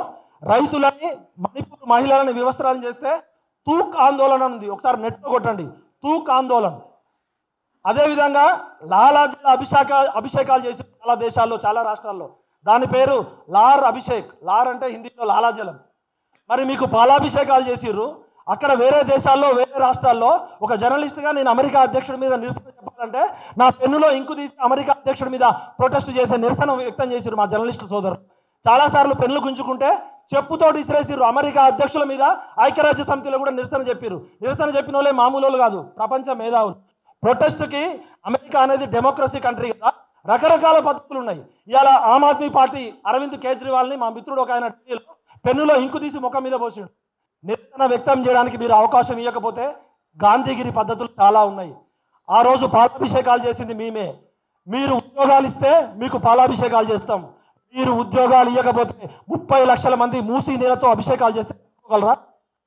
రైతులని మణిపూర్ మహిళలని వివస్త్రాలను చేస్తే తూక్ ఆందోళన ఉంది. ఒకసారి నెట్లో కొట్టండి, తూక్ ఆందోళన. అదేవిధంగా లాలాజల అభిషేకాలు చేసి చాలా దేశాల్లో చాలా రాష్ట్రాల్లో దాని పేరు లార్ అభిషేక్. లార్ అంటే హిందీలో లాలాజలం. మరి మీకు పాలాభిషేకాలు చేసిర్రు. అక్కడ వేరే దేశాల్లో వేరే రాష్ట్రాల్లో ఒక జర్నలిస్ట్గా నేను అమెరికా అధ్యక్షుడి మీద నిరసన చెప్పాలంటే నా పెన్నులో ఇంకు తీసి అమెరికా అధ్యక్షుడి మీద ప్రొటెస్ట్ చేసే నిరసన వ్యక్తం చేసిరు మా జర్నలిస్టు సోదరు. చాలాసార్లు పెన్నులు గుంజుకుంటే చెప్పుతోటి ఇసిరేసిర్రు. అమెరికా అధ్యక్షుల మీద ఐక్యరాజ్య సమితిలో కూడా నిరసన చెప్పిరు. నిరసన చెప్పిన వాళ్ళే మామూలు కాదు, ప్రపంచ మేధావులు. ప్రొటెస్ట్కి అమెరికా అనేది డెమోక్రసీ కంట్రీ కదా, రకరకాల పద్ధతులు ఉన్నాయి. ఇవాళ ఆమ్ ఆద్మీ పార్టీ అరవింద్ కేజ్రీవాల్ని మా మిత్రుడు ఒక ఆయన పెన్నులో ఇంకు తీసి ముఖం మీద పోసిండు. నిరసన వ్యక్తం చేయడానికి మీరు అవకాశం ఇవ్వకపోతే గాంధీగిరి పద్ధతులు చాలా ఉన్నాయి. ఆ రోజు పాలాభిషేకాలు చేసింది మేమే. మీరు ఉద్యోగాలు ఇస్తే మీకు పాలాభిషేకాలు చేస్తాం. మీరు ఉద్యోగాలు ఇవ్వకపోతే 30 లక్షల మంది మూసీ నీళ్ళతో అభిషేకాలు చేస్తే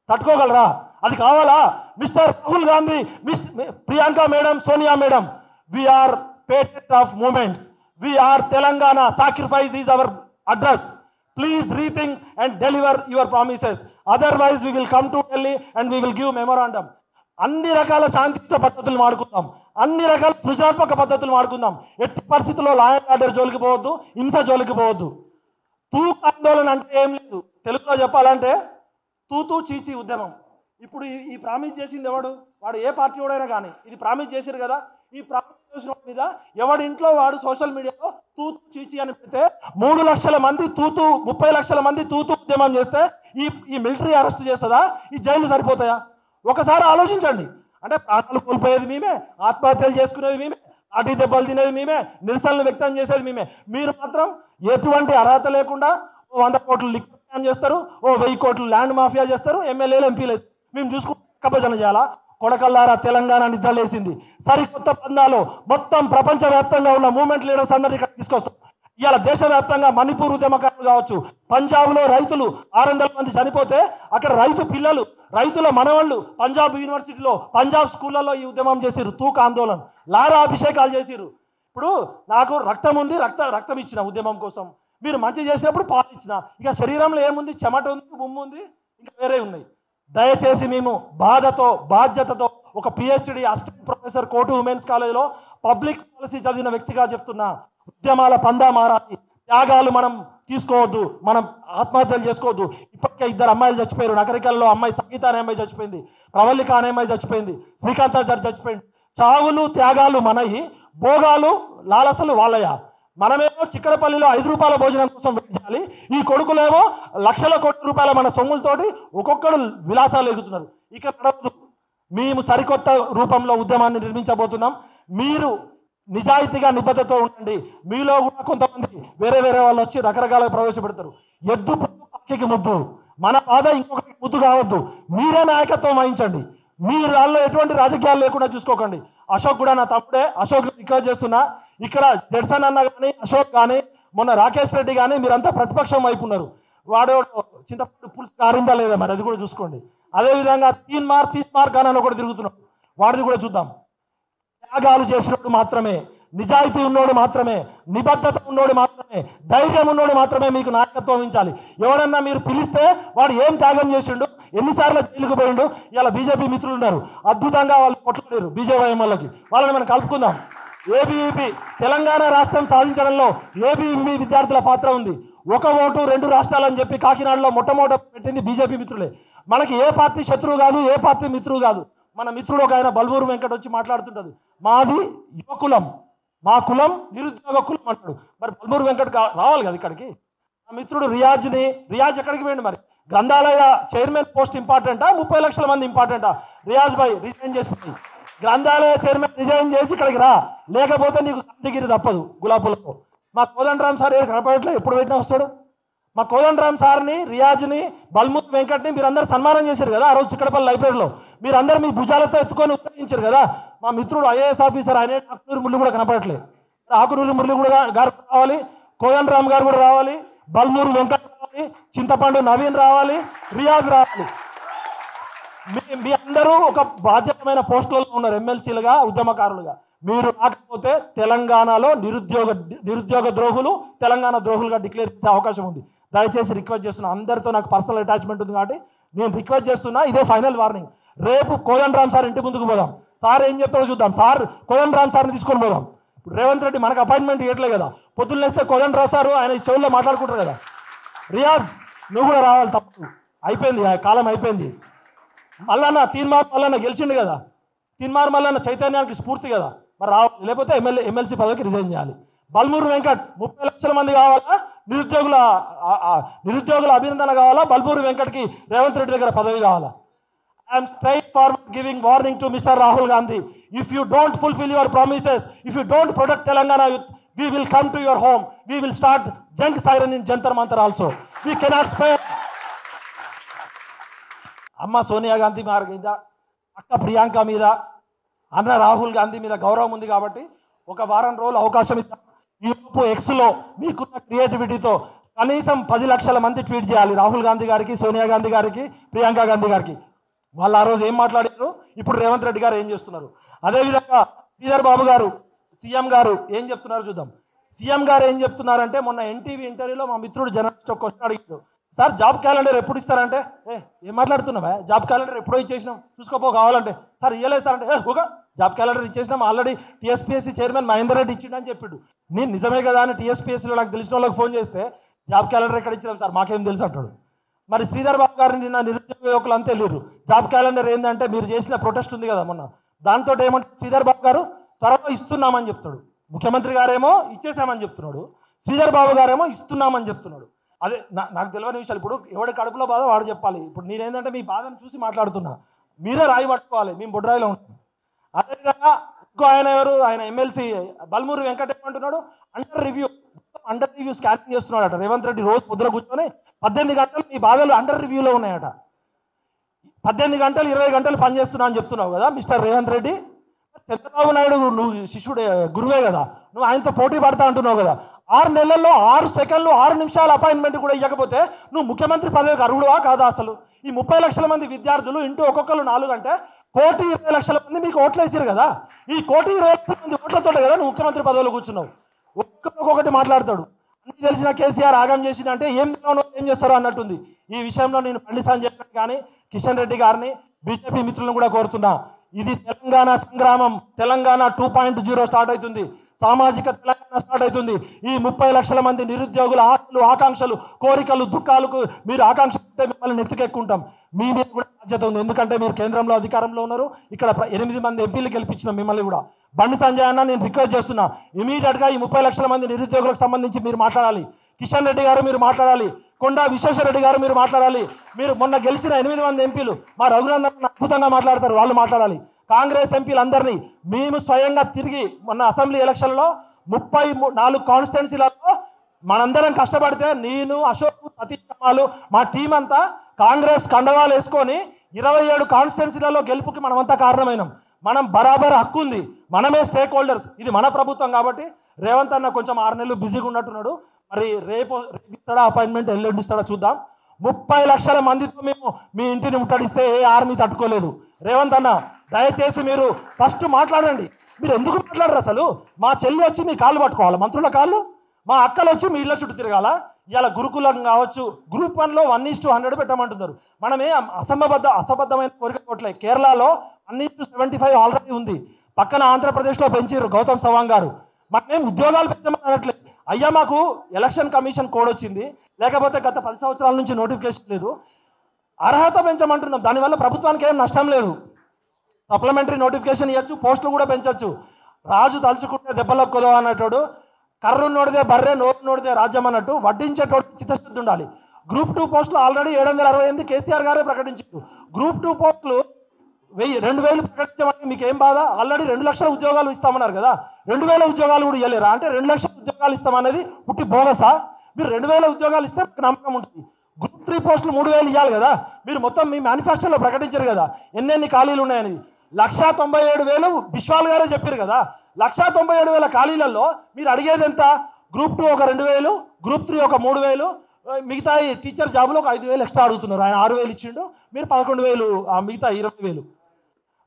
తట్టుకోగలరా? అది కావాలా? Mister Rahul Gandhi, Priyanka madam, Sonia madam, we are patent of moments. We are Telangana. Sacrifice is our address. Please rethink and deliver your promises. Otherwise we will come to Delhi and we will give memorandum. అన్ని రకాల శాంతియుత పద్ధతులు వాడుకుందాం, అన్ని రకాల సృజనాత్మక పద్ధతులు వాడుకుందాం. ఎట్టి పరిస్థితుల్లో లా అండ్ ఆర్డర్ జోలికి పోవద్దు, హింస జోలికి పోవద్దు. తూక్ ఆందోళన అంటే ఏం లేదు. తెలుగులో చెప్పాలంటే తూతూ చీచీ ఉద్యమం. ఇప్పుడు ఈ ప్రామిస్ చేసింది ఎవడు? వాడు ఏ పార్టీ వాడైనా కానీ ఇది ప్రామిస్ చేశారు కదా. ఈ ప్రామిస్ చేసిన మీద ఎవడి ఇంట్లో వాడు సోషల్ మీడియాలో తూతూ చీచీ అని పెడితే 3 లక్షల మంది 30 లక్షల మంది తూతూ ఉద్యమం చేస్తే ఈ మిలిటరీ అరెస్ట్ చేస్తుందా? ఈ జైలు సరిపోతాయా? ఒకసారి ఆలోచించండి. అంటే ప్రాణాలు కోల్పోయేది మేమే, ఆత్మహత్యలు చేసుకునేది మేమే, అటు దెబ్బలు తినేది మేమే, నిరసనలు వ్యక్తం చేసేది మేమే. మీరు మాత్రం ఎటువంటి అర్హత లేకుండా 100 కోట్లు లిక్విడ్ చేస్తారు, 1000 కోట్లు ల్యాండ్ మాఫియా చేస్తారు, ఎమ్మెల్యేలు ఎంపీలు మేము చూసుకుంటే కభజన చేయాలా? కొడకల్లారా తెలంగాణ నిద్రలేసింది. సరికొత్త పందాలు మొత్తం ప్రపంచవ్యాప్తంగా ఉన్న మూవ్మెంట్ లీడర్స్ అందరినీ ఇక్కడ తీసుకొస్తాం. ఇవాళ దేశవ్యాప్తంగా మణిపూర్ ఉద్యమకారులు కావచ్చు, పంజాబ్లో రైతులు 600 మంది చనిపోతే అక్కడ రైతు పిల్లలు, రైతుల మనవాళ్ళు పంజాబ్ యూనివర్సిటీలో పంజాబ్ స్కూళ్ళలో ఈ ఉద్యమం చేసిరు. తూక్ ఆందోళన, లారా అభిషేకాలు చేసిరు. ఇప్పుడు నాకు రక్తం ఉంది, రక్తం ఇచ్చిన ఉద్యమం కోసం. మీరు మంచి చేసినప్పుడు పాలు ఇచ్చిన. ఇక శరీరంలో ఏముంది? చెమట ఉంది, ఉమ్ము ఉంది, ఇంకా వేరే ఉన్నాయి. దయచేసి మేము బాధ్యతతో ఒక PhD assistant professor coat women's కాలేజీలో పబ్లిక్ పాలసీ చదివిన వ్యక్తిగా చెప్తున్నా, ఉద్యమాల పందా మారాలి. త్యాగాలు మనం తీసుకోవద్దు, మనం ఆత్మహత్యలు చేసుకోవద్దు. ఇప్పటికే 2 అమ్మాయిలు చచ్చిపోయారు. నగరికల్లో అమ్మాయి సంగీత అనే అమ్మాయి చచ్చిపోయింది, ప్రవళిక అనే అమ్మాయి చచ్చిపోయింది, శ్రీకాంతాచారి చచ్చిపోయింది. చావులు త్యాగాలు మనయి, భోగాలు లాలసలు వాళ్ళయా? మనమేమో చిక్కడపల్లిలో 5 రూపాయల భోజనం కోసం వెయిట్ చేయాలి. ఈ కొడుకులేమో లక్షల కోట్ల రూపాయల మన సొమ్ములతోటి ఒక్కొక్కడు విలాసాలు ఎగుతున్నారు. ఇక నడవదు. మేము సరికొత్త రూపంలో ఉద్యమాన్ని నిర్మించబోతున్నాం. మీరు నిజాయితీగా నిబద్ధతతో ఉండండి. మీలో కూడా కొంతమంది వేరే వాళ్ళు వచ్చి రకరకాలుగా ప్రవేశపెడతారు. ఎద్దు పక్కకి ముద్దు, మన బాధ ఇంకొకరికి ముద్దు కావద్దు. మీరే నాయకత్వం వహించండి. మీరు దానిలో ఎటువంటి రాజకీయాలు లేకుండా చూసుకోకండి. అశోక్ కూడా నా తమ్ముడే. అశోక్ రిక్వెస్ట్ చేస్తున్నా, ఇక్కడ జడ్సన్ అన్న కానీ అశోక్ కానీ మొన్న రాకేష్ రెడ్డి కానీ మీరంతా ప్రతిపక్షం వైపు ఉన్నారు. వాడు చింతపండు పులుసు కారిందా లేదా మరి అది కూడా చూసుకోండి. అదేవిధంగా తీన్ మార్ అని ఒకటి తిరుగుతున్నాడు, వాడిది కూడా చూద్దాం. త్యాగాలు చేసినప్పుడు మాత్రమే నిజాయితీ ఉన్నోడు మాత్రమే, నిబద్ధత ఉన్నోడు మాత్రమే, ధైర్యం ఉన్నోడు మాత్రమే మీకు నాయకత్వం వహించాలి. ఎవరన్నా మీరు పిలిస్తే వాడు ఏం త్యాగం చేసిండు, ఎన్నిసార్లు జైలుకు పోయిండు. ఇలా బీజేపీ మిత్రులు ఉన్నారు, అద్భుతంగా వాళ్ళు కొట్లాడారు బీజేపీ వాళ్ళని మనం కలుపుకుందాం. ఏబీవీపీ తెలంగాణ రాష్ట్రం సాధించడంలో ఏబీవీపీ విద్యార్థుల పాత్ర ఉంది. ఒక ఓటు 2 రాష్ట్రాలని చెప్పి కాకినాడలో మొట్టమొదట పెట్టింది బీజేపీ మిత్రులే. మనకి ఏ పార్టీ శత్రువు కాదు, ఏ పార్టీ మిత్రువు కాదు. మన మిత్రుడు ఒక ఆయన బల్బూరు వెంకట్ వచ్చి మాట్లాడుతుంటది, మాది యువకులం, మా కులం నిరుద్యోగ కులం అంటాడు. మరి బల్బూరు వెంకట్ రావాలి కదా ఇక్కడికి. ఆ మిత్రుడు రియాజ్ ఎక్కడికి పోయిండు? మరి గ్రంథాలయ చైర్మన్ పోస్ట్ ఇంపార్టెంటా, 30 లక్షల మంది ఇంపార్టెంటా? రియాజ్ భాయ్ రిజైన్ చేసిపోయి గ్రంథాలయ చైర్మన్ రిజైన్ చేసి ఇక్కడికి రా, లేకపోతే నీకు గాంధీగిరి తప్పదు గులాబులతో. మా కోదండరామ్ సార్ కనపడట్లేదు, ఎప్పుడు పెట్టినా వస్తాడు. మా కోదండరామ్ సార్ని, రియాజ్ని, బల్మూరు వెంకట్ని మీరందరూ సన్మానం చేశారు కదా ఆ రోజు చిక్కడపల్లి లైబ్రరీలో. మీరందరూ మీ భుజాలతో ఎత్తుకొని ఉపయోగించారు కదా. మా మిత్రుడు ఐఏఎస్ ఆఫీసర్ ఆయన ఆకునూరి మురళి కూడా కనపడట్లేదు. ఆకునూరి మురళి కూడా గారు రావాలి, కోదండరామ్ గారు కూడా రావాలి, బల్మూరు వెంకట్ రావాలి, చింతపండు నవీన్ రావాలి, రియాజ్ రావాలి. మీ అందరూ ఒక బాధ్యతమైన పోస్టులలో ఉన్నారు, ఎమ్మెల్సీలుగా, ఉద్యమకారులుగా. మీరు రాకపోతే తెలంగాణలో నిరుద్యోగ ద్రోహులు తెలంగాణ ద్రోహులుగా డిక్లేర్ చేసే అవకాశం ఉంది. దయచేసి రిక్వెస్ట్ చేస్తున్నా, అందరితో నాకు పర్సనల్ అటాచ్మెంట్ ఉంది కాబట్టి నేను రిక్వెస్ట్ చేస్తున్నా. ఇదే ఫైనల్ వార్నింగ్. రేపు కోదండరామ్ సార్ ఇంటి ముందుకు పోదాం, సార్ ఏం చెప్తాడో చూద్దాం. సార్ కోదండరామ్ సార్ని తీసుకొని పోదాం. ఇప్పుడు రేవంత్ రెడ్డి మనకు అపాయింట్మెంట్ ఇవ్వట్లేదు కదా, పొద్దున్న లేస్తే కోదండరావు సార్ ఆయన చెవుల్లో మాట్లాడుకుంటారు కదా. రియాజ్ నువ్వు కూడా రావాలి, తప్పు అయిపోయింది, కాలం అయిపోయింది. మల్లన్న తీన్మార్ మల్లన్న గెలిచిండు కదా, తీన్మార్ మల్లన్న చైతన్యానికి స్ఫూర్తి కదా, మరి రావాలి. లేకపోతే ఎమ్మెల్సీ పదవికి రిజైన్ చేయాలి. బల్మూరు వెంకట్ 30 లక్షల మంది కావాలా, నిరుద్యోగుల అభినందన కావాలా, బల్మూరు వెంకట్కి రేవంత్ రెడ్డి దగ్గర పదవి కావాలా? I'm straight forward giving warning to mister Rahul Gandhi. If you don't fulfil your promises, if you don't protect Telangana youth, we will come to your home, we will start junk siren in Jantar Mantar also. We cannot spare. అమ్మ సోనియా గాంధీ మీద, అక్క ప్రియాంక మీద, అన్న రాహుల్ గాంధీ మీద గౌరవం ఉంది కాబట్టి ఒక వారం రోజులు అవకాశం ఇద్దాం. ఈలోపు ఎక్స్లో మీకున్న క్రియేటివిటీతో కనీసం 10 లక్షల మంది ట్వీట్ చేయాలి రాహుల్ గాంధీ గారికి, సోనియా గాంధీ గారికి, ప్రియాంక గాంధీ గారికి. వాళ్ళు ఆ రోజు ఏం మాట్లాడారు, ఇప్పుడు రేవంత్ రెడ్డి గారు ఏం చేస్తున్నారు. అదేవిధంగా శ్రీధర్ బాబు గారు, సీఎం గారు ఏం చెప్తున్నారు చూద్దాం. సీఎం గారు ఏం చెప్తున్నారంటే, మొన్న ఎన్టీవీ ఇంటర్వ్యూలో మా మిత్రుడు జర్నలిస్ట్ ఒక క్వశ్చన్ అడిగాడు, సార్ జాబ్ క్యాలెండర్ ఎప్పుడు ఇస్తారంటే, ఏం మాట్లాడుతున్నావా, జాబ్ క్యాలెండర్ ఎప్పుడో ఇచ్చేసినాం, చూసుకోపో కావాలంటే. సార్ ఇయ్యలేదు సార్ అంటే, ఒక జాబ్ క్యాలెండర్ ఇచ్చేసినాం, already TSPSC chairman Mahender Reddy ఇచ్చిండని చెప్పిండు. నేను నిజమే కదా అని టీఎస్పీఎస్సీలో నాకు తెలిసిన వాళ్ళకి ఫోన్ చేస్తే, జాబ్ క్యాలెండర్ ఎక్కడ ఇచ్చినాం సార్, మాకేం తెలుసు అంటాడు. మరి శ్రీధర్ బాబు గారిని నిన్న నిరుద్యోగ యువకులు అంతే లేరు. జాబ్ క్యాలెండర్ ఏంటంటే, మీరు చేసిన ప్రొటెస్ట్ ఉంది కదా మొన్న, దాంతో ఏమంటే శ్రీధర్ బాబు గారు త్వరలో ఇస్తున్నామని చెప్తాడు. ముఖ్యమంత్రి గారేమో ఇచ్చేసామని చెప్తున్నాడు, శ్రీధర్ బాబు గారేమో ఇస్తున్నామని చెప్తున్నాడు. అదే నాకు తెలియని విషయాలు. ఇప్పుడు ఎవడి కడుపులో బాధ వాడు చెప్పాలి. ఇప్పుడు నేనేంటంటే మీ బాధను చూసి మాట్లాడుతున్నా, మీరే రాయి పట్టుకోవాలి, మేము బొడ్రాయిలో ఉంటాం. అదేవిధంగా ఇంకో ఆయన ఎవరు, ఆయన ఎమ్మెల్సీ బల్మూరు వెంకట్ ఏమంటున్నాడు, అండర్ రివ్యూ స్కానింగ్ చేస్తున్నాడట. రేవంత్ రెడ్డి రోజు ముద్ర కూర్చొని 18 గంటలు మీ బాధలు అండర్ రివ్యూలో ఉన్నాయట. 18 గంటలు 20 గంటలు పనిచేస్తున్నా అని చెప్తున్నావు కదా మిస్టర్ రేవంత్ రెడ్డి. చంద్రబాబు నాయుడు నువ్వు శిష్యుడే, గురువే కదా, నువ్వు ఆయనతో పోటీ పడతా అంటున్నావు కదా. 6 నెలల్లో 6 సెకండ్లు 6 నిమిషాల అపాయింట్మెంట్ కూడా ఇవ్వకపోతే నువ్వు ముఖ్యమంత్రి పదవికి అర్హుడువా కాదా? అసలు ఈ 30 లక్షల మంది విద్యార్థులు ఇంటూ ఒక్కొక్కరు 4 అంటే 1,20,00,000 మంది మీకు ఓట్లు వేసారు కదా. ఈ 1,20,00,000 మంది ఓట్లతో కదా నువ్వు ముఖ్యమంత్రి పదవిలో కూర్చున్నావు. ఒక్కొక్కటి మాట్లాడతాడు. అన్ని తెలిసిన కేసీఆర్ ఆగం చేసిన అంటే ఏం చేస్తారో అన్నట్టుంది. ఈ విషయంలో నేను బండి సంజయ్ కానీ కిషన్ రెడ్డి గారిని, బీజేపీ మిత్రులను కూడా కోరుతున్నా. ఇది తెలంగాణ సంగ్రామం, తెలంగాణ 2.0 స్టార్ట్ అవుతుంది, సామాజిక తెలంగాణ స్టార్ట్ అవుతుంది. ఈ 30 లక్షల మంది నిరుద్యోగుల ఆశలు, ఆకాంక్షలు, కోరికలు, దుఃఖాలకు మీరు ఆకాంక్షిస్తే మిమ్మల్ని నెత్తికెక్కుంటాం. మీ మీద కూడా బాధ్యత ఉంది, ఎందుకంటే మీరు కేంద్రంలో అధికారంలో ఉన్నారు. ఇక్కడ 8 మంది ఎంపీలు గెలిపించిన మిమ్మల్ని కూడా. బండి సంజయ్ అన్న నేను రిక్వెస్ట్ చేస్తున్నా, ఇమీడియట్ గా ఈ 30 లక్షల మంది నిరుద్యోగులకు సంబంధించి మీరు మాట్లాడాలి. కిషన్ రెడ్డి గారు మీరు మాట్లాడాలి, కొండా విశ్వేశ్వరరెడ్డి గారు మీరు మాట్లాడాలి. మీరు మొన్న గెలిచిన 8 మంది ఎంపీలు మా రఘునందన్ అద్భుతంగా మాట్లాడతారు, వాళ్ళు మాట్లాడాలి. కాంగ్రెస్ ఎంపీలందరినీ మేము స్వయంగా తిరిగి మొన్న అసెంబ్లీ ఎలక్షన్లో 34 కాన్స్టిట్యున్సీలలో మనందరం కష్టపడితే నేను, అశోక్, సతీష్ కుమార్, మా టీం అంతా కాంగ్రెస్ కండవాలు వేసుకొని 27 కాన్స్టిట్యున్సీలలో గెలుపుకి మనమంతా కారణమైనాం. మనం బరాబర్ హక్కు ఉంది, మనమే స్టేక్ హోల్డర్స్. ఇది మన ప్రభుత్వం కాబట్టి రేవంత్ అన్న కొంచెం 6 నెలలు బిజీగా ఉన్నట్టున్నాడు. మరి రేపు ఇస్తాడా అపాయింట్మెంట్, ఎల్లుండి ఇస్తాడా చూద్దాం. 30 లక్షల మందితో మేము మీ ఇంటిని ముట్టడిస్తే ఏ ఆర్మీ తట్టుకోలేదు. రేవంత్ అన్న దయచేసి మీరు ఫస్ట్ మాట్లాడండి. మీరు ఎందుకు మాట్లాడరు అసలు? మా చెల్లి వచ్చి మీ కాళ్ళు పట్టుకోవాలి, మంత్రుల కాళ్ళు. మా అక్కలు వచ్చి మీ ఇళ్ళ చుట్టూ తిరగాల. ఇలా గురుకులం కావచ్చు, గ్రూప్ 1లో 1:100 పెట్టమంటున్నారు. మనమే అసంబద్ధమైన కోరిక కోట్లే. కేరళలో 1:75 ఆల్రెడీ ఉంది. పక్కన ఆంధ్రప్రదేశ్లో పెంచారు గౌతమ్ సవాంగ్ గారు. మనమేం ఉద్యోగాలు పెంచమని అనట్లేదు. అయ్యా మాకు ఎలక్షన్ కమిషన్ కోడ్ వచ్చింది, లేకపోతే గత 10 సంవత్సరాల నుంచి నోటిఫికేషన్ లేదు, అర్హత పెంచమంటున్నాం. దానివల్ల ప్రభుత్వానికి ఏం నష్టం లేదు. సప్లిమెంటరీ నోటిఫికేషన్ ఇవ్వచ్చు, పోస్టులు కూడా పెంచవచ్చు. రాజు తలుచుకుంటే దెబ్బలకు కొదవ అన్నట్టు, కర్రు నోడితే బర్రె, నోరు నోడితే రాజ్యం అన్నట్టు వడ్డించేటోడు చిత్తశుద్ధి ఉండాలి. గ్రూప్ 2 పోస్టులు ఆల్రెడీ 768 కేసీఆర్ గారే ప్రకటించారు. గ్రూప్ 2 పోస్టులు 2,000 ప్రకటించమంటే మీకు ఏం బాధ? ఆల్రెడీ 2 లక్షల ఉద్యోగాలు ఇస్తామన్నారు కదా, 2,000 ఉద్యోగాలు కూడా ఇవ్వలేరా? అంటే 2 లక్షల ఉద్యోగాలు ఇస్తామనేది పుట్టి బోనసా? మీరు 2,000 ఉద్యోగాలు ఇస్తే నమ్మకం ఉంటుంది. గ్రూప్ 3 పోస్టులు 3,000 ఇవ్వాలి కదా. మీరు మొత్తం మీ మేనిఫెస్టోలో ప్రకటించారు కదా ఎన్నెన్ని ఖాళీలు ఉన్నాయని. 1,97,000 బిశ్వాల్ గారే చెప్పారు కదా. 1,97,000 ఖాళీలలో మీరు అడిగేది ఎంత? గ్రూప్ 2 ఒక 2,000, గ్రూప్ 3 ఒక 3,000, మిగతా టీచర్ జాబులో ఒక 5,000 ఎక్స్ట్రా అడుగుతున్నారు. ఆయన 6,000 ఇచ్చిండు, మీరు 11,000, మిగతా 20,000.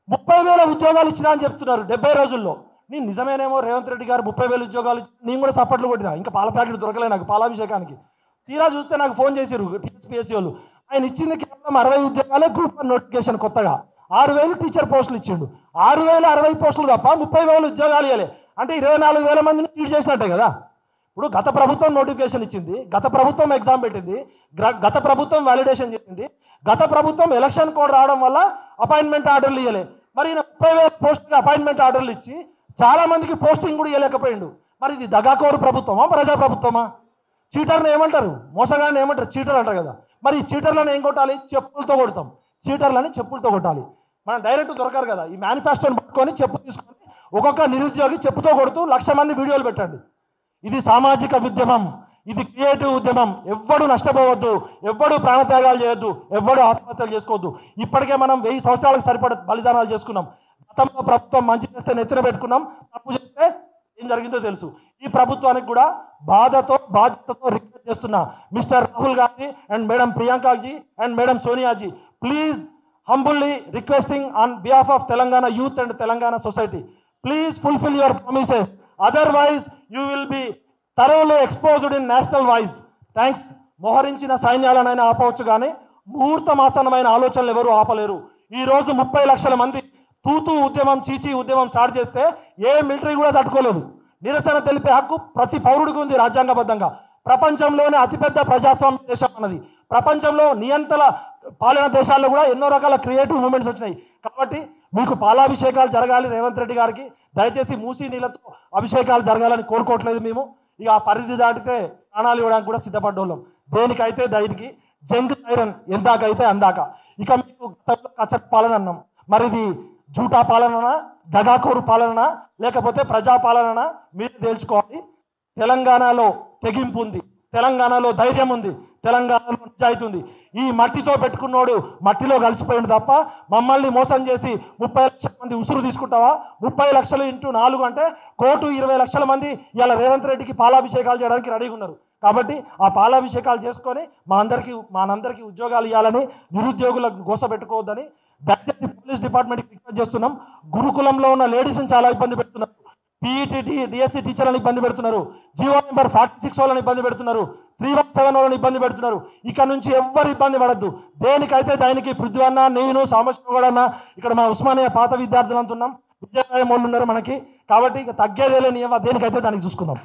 30,000 ఉద్యోగాలు ఇచ్చినా అని చెప్తున్నారు 70 రోజుల్లో. నేను నిజమేనేమో రేవంత్ రెడ్డి గారు 30,000 ఉద్యోగాలు, నేను కూడా సపోర్ట్లు కొట్టినా. ఇంకా పాల ప్యాకెట్ దొరకలే నాకు పాలాభిషేకానికి. తీరా చూస్తే నాకు ఫోన్ చేశారు టీఎస్పీఎస్సీ వాళ్ళు. ఆయన ఇచ్చింది కేవలం 60 ఉద్యోగాలే. గ్రూప్ 1 నోటిఫికేషన్ కొత్తగా 6,000 టీచర్ పోస్టులు ఇచ్చిండు. 6,060 పోస్టులు తప్ప 30,000 ఉద్యోగాలు ఇవ్వలే. అంటే 24,000 మందిని ట్రీట్ చేసినట్టే కదా. ఇప్పుడు గత ప్రభుత్వం నోటిఫికేషన్ ఇచ్చింది, గత ప్రభుత్వం ఎగ్జామ్ పెట్టింది, గత ప్రభుత్వం వ్యాలిడేషన్ చేసింది, గత ప్రభుత్వం ఎలక్షన్ కోడ్ రావడం వల్ల అపాయింట్మెంట్ ఆర్డర్లు ఇవ్వలే. మరి 30,000 పోస్టుకి అపాయింట్మెంట్ ఆర్డర్లు ఇచ్చి చాలా మందికి పోస్టింగ్ కూడా ఇవ్వలేకపోయిండు. మరి ఇది దగాకోరు ప్రభుత్వమా, ప్రజా ప్రభుత్వమా? చీటర్ని ఏమంటారు? మోసగాడిని ఏమంటారు? చీటర్ అంటారు కదా. మరి ఈ చీటర్లను ఏం కొట్టాలి? చెప్పులతో కొడతాం. చీటర్లని చెప్పులతో కొట్టాలి. మనం డైరెక్ట్ దొరకరు కదా. ఈ మేనిఫెస్టోని పట్టుకొని చెప్పు తీసుకొని ఒక్కొక్క నిరుద్యోగి చెప్పుతో కొడుతూ 1,00,000 మంది వీడియోలు పెట్టండి. ఇది సామాజిక ఉద్యమం, ఇది క్రియేటివ్ ఉద్యమం. ఎవ్వడు నష్టపోవద్దు, ఎవ్వడు ప్రాణత్యాగాలు చేయొద్దు, ఎవ్వడు ఆత్మహత్యలు చేసుకోవద్దు. ఇప్పటికే మనం 1000 సంవత్సరాలకు సరిపడ బలిదానాలు చేసుకున్నాం. గతంలో ప్రభుత్వం మంచి చేస్తే నెత్తిన పెట్టుకున్నాం, తప్పు చేస్తే ఏం జరిగిందో తెలుసు. ఈ ప్రభుత్వానికి కూడా బాధ్యతతో రిక్వెస్ట్ చేస్తున్నా, mister Rahul Gandhi and madam ప్రియాంకాజీ and madam సోనియాజీ, please humbly requesting on behalf of Telangana youth and Telangana society, please fulfill your promises, otherwise you will be thoroughly exposed in national wise. Thanks. మోహరించిన సైన్యాలనైనా ఆపవచ్చు కానీ ముహూర్తమాసనమైన ఆలోచనలు ఎవరు ఆపలేరు. ఈ రోజు 30 లక్షల మంది తూతూ ఉద్యమం, చీచీ ఉద్యమం స్టార్ట్ చేస్తే ఏ మిలిటరీ కూడా తట్టుకోలేదు. నిరసన తెలిపే హక్కు ప్రతి పౌరుడికి ఉంది రాజ్యాంగబద్ధంగా. ప్రపంచంలోనే అతిపెద్ద ప్రజాస్వామ్య దేశం అన్నది. ప్రపంచంలో నియంత్రణ పాలన దేశాల్లో కూడా ఎన్నో రకాల క్రియేటివ్ మూమెంట్స్ వచ్చినాయి. కాబట్టి మీకు పాలాభిషేకాలు జరగాలి రేవంత్ రెడ్డి గారికి. దయచేసి మూసీ నీళ్ళతో అభిషేకాలు జరగాలని కోరుకోవట్లేదు మేము. ఇక ఆ పరిధి దాటితే ప్రాణాలు ఇవ్వడానికి కూడా సిద్ధపడ్డోళ్ళం. దేనికైతే దానికి జంగ్ ఐరన్ ఎందాకైతే అందాక. ఇక మీకు కచ్చట్ పాలన అన్నాం, మరి ఇది జూటా పాలననా, దగాకోరు పాలననా, లేకపోతే ప్రజా పాలననా మీరు తేల్చుకోవాలి. తెలంగాణలో తెగింపు ఉంది, తెలంగాణలో ధైర్యం ఉంది, తెలంగాణలో నిజాయితీ ఉంది. ఈ మట్టితో పెట్టుకున్నోడు మట్టిలో కలిసిపోయింది తప్ప మమ్మల్ని మోసం చేసి 30 లక్షల మంది ఉసురు తీసుకుంటావా? 30 లక్షలు ఇంటూ 4 అంటే 1,20,00,000 మంది ఇలా రేవంత్ రెడ్డికి పాలాభిషేకాలు చేయడానికి రెడీగా ఉన్నారు. కాబట్టి ఆ పాలాభిషేకాలు చేసుకొని మనందరికీ ఉద్యోగాలు ఇవ్వాలని, నిరుద్యోగులకు గోసపెట్టుకోవద్దని దయచేసి పోలీస్ డిపార్ట్మెంట్కి రిక్వెస్ట్ చేస్తున్నాం. గురుకులంలో ఉన్న లేడీస్ని చాలా ఇబ్బంది పెడుతున్నారు. పీఈటీ డిఎస్సి టీచర్లను ఇబ్బంది పెడుతున్నారు. జీవో నెంబర్ 46 వాళ్ళని ఇబ్బంది పెడుతున్నారు. 317 వాళ్ళని ఇబ్బంది పెడుతున్నారు. ఇక నుంచి ఎవ్వరు ఇబ్బంది పడద్దు. దేనికైతే దానికి పృథ్వీ అన్న, నేను, సామశ్వరన్న, ఇక్కడ మా ఉస్మానియా పాత విద్యార్థులు అంటున్నాం, విజయవాడ వాళ్ళు ఉన్నారు మనకి. కాబట్టి ఇక తగ్గేదేలే, దేనికైతే దానికి చూసుకుందాం.